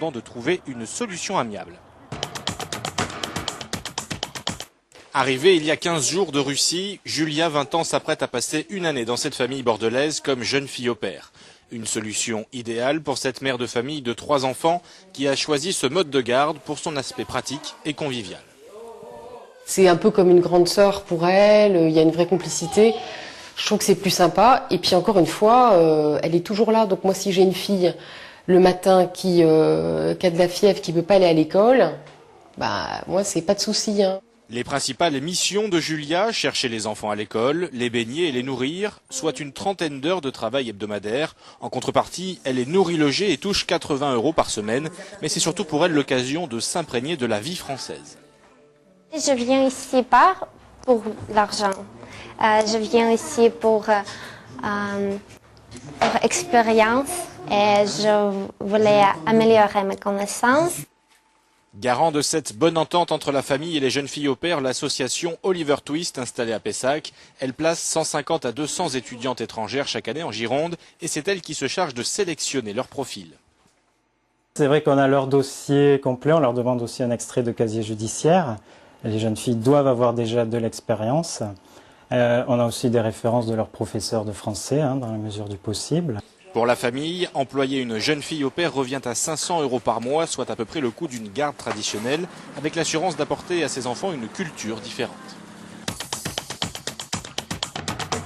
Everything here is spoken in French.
de trouver une solution amiable. Arrivée il y a 15 jours de Russie, Julia, 20 ans, s'apprête à passer une année dans cette famille bordelaise comme jeune fille au pair. Une solution idéale pour cette mère de famille de 3 enfants qui a choisi ce mode de garde pour son aspect pratique et convivial. C'est un peu comme une grande sœur pour elle, il y a une vraie complicité. Je trouve que c'est plus sympa. Et puis encore une fois, elle est toujours là. Donc moi, si j'ai une fille le matin qui a de la fièvre, qui ne peut pas aller à l'école, bah moi, c'est pas de souci, hein. Les principales missions de Julia, chercher les enfants à l'école, les baigner et les nourrir, soit une trentaine d'heures de travail hebdomadaire. En contrepartie, elle est nourrie, logée et touche 80 € par semaine. Mais c'est surtout pour elle l'occasion de s'imprégner de la vie française. Je viens ici pas pour l'argent. Je viens ici pour expérience et je voulais améliorer mes connaissances. Garant de cette bonne entente entre la famille et les jeunes filles au pair, l'association Oliver Twist, installée à Pessac, elle place 150 à 200 étudiantes étrangères chaque année en Gironde et c'est elle qui se charge de sélectionner leur profil. C'est vrai qu'on a leur dossier complet, on leur demande aussi un extrait de casier judiciaire. Les jeunes filles doivent avoir déjà de l'expérience. On a aussi des références de leurs professeurs de français, dans la mesure du possible. Pour la famille, employer une jeune fille au pair revient à 500 € par mois, soit à peu près le coût d'une garde traditionnelle, avec l'assurance d'apporter à ses enfants une culture différente.